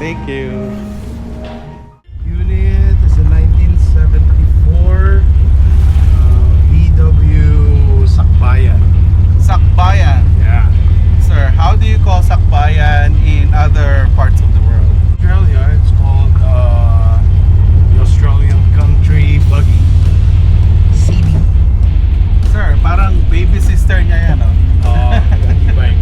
Thank you. Unit is a 1974 VW Sakbayan. Sakbayan. Yeah. Sir, how do you call Sakbayan in other parts of the world? Australia, it's called the Australian Country Buggy. CD. Sir, parang baby sister niya yan, oh. E-bike.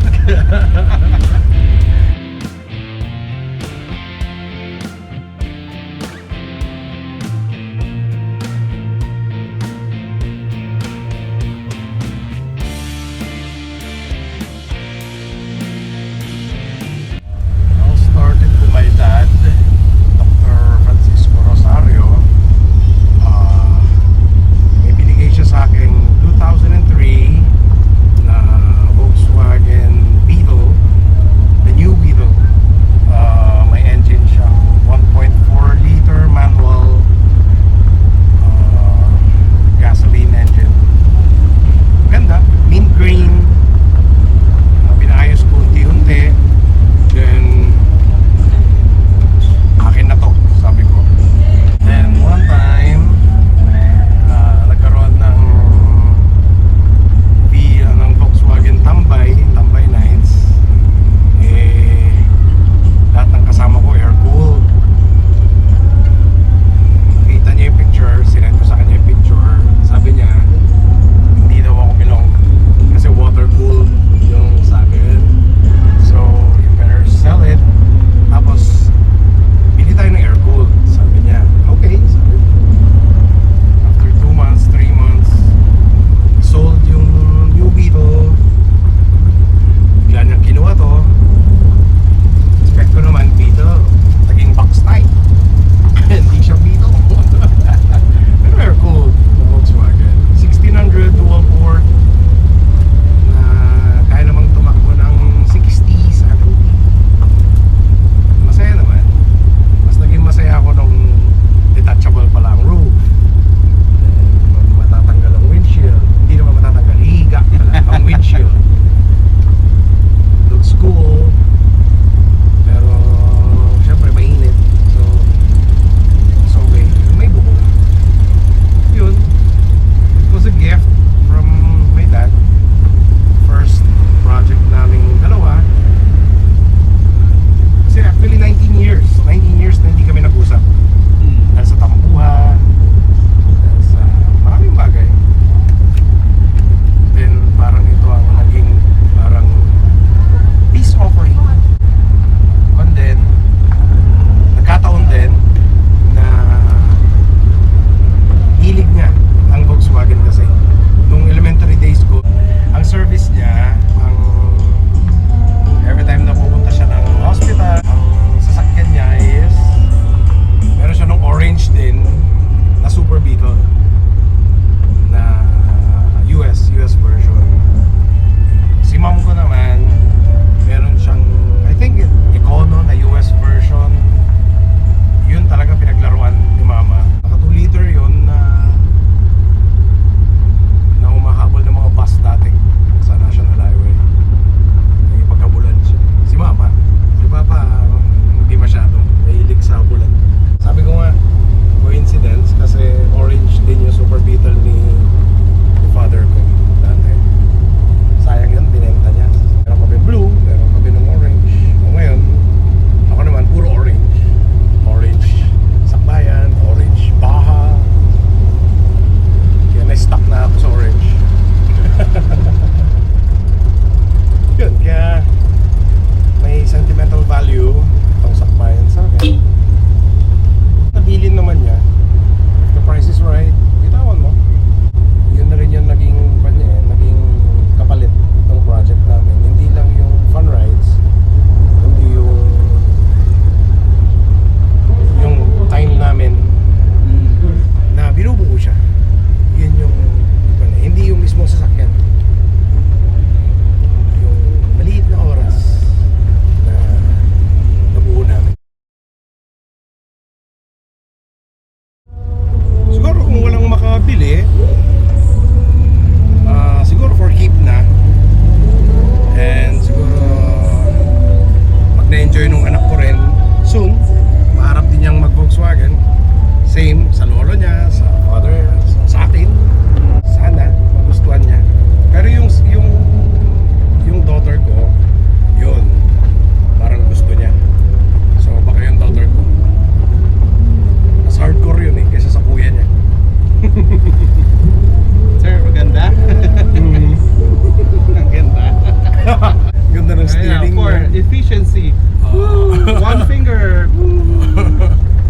steering for niya. efficiency. Woo! One finger. Woo!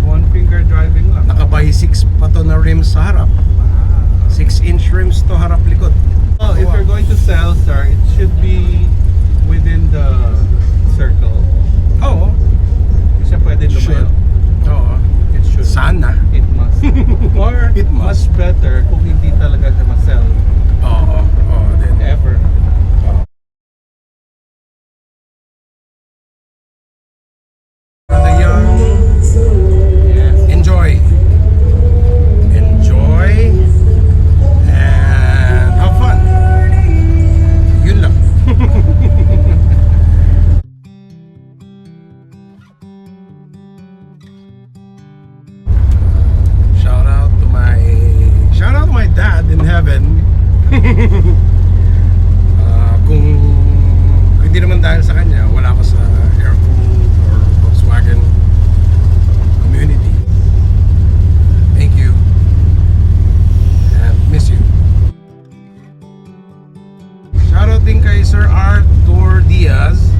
One finger driving lang. Naka-by 6 pa to na rims sa harap. 6-inch rims to harap likod. Oh, if you're going to sell, sir, it should be within the circle. Oo. Hindi siya pwede lumayo. Oo. It should. Sana. It must. Or It must. much better kung hindi talaga siya ma-sell Oo. Oo din. ever. The young, Yes. enjoy. Enjoy and have fun. Yun lang. Shout out to my dad in heaven. Kung hindi naman dahil sa kanya, wala ako sa Air-Cooled or Volkswagen community. Thank you and miss you. Shoutout din kay Sir Arthur Diaz,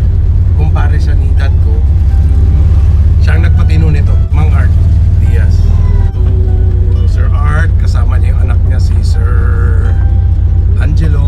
kumpare siya ni dad ko. Siya ang nagpatino nito, Mang Art Diaz. So, Sir Art, kasama niya yung anak niya si Sir Angelo.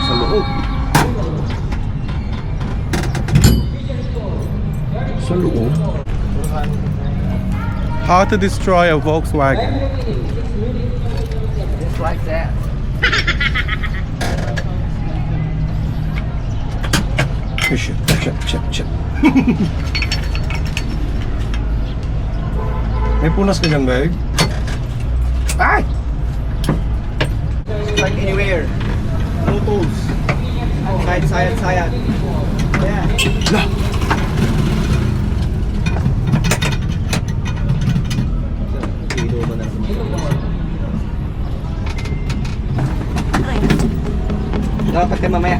Sa loob. Sa loob? How to destroy a Volkswagen. Just like that. Shit. May punas ka dyan, babe? Ay! Like anywhere. No tools. Sayad. Yeah. Lah! Dapat kayo mamaya.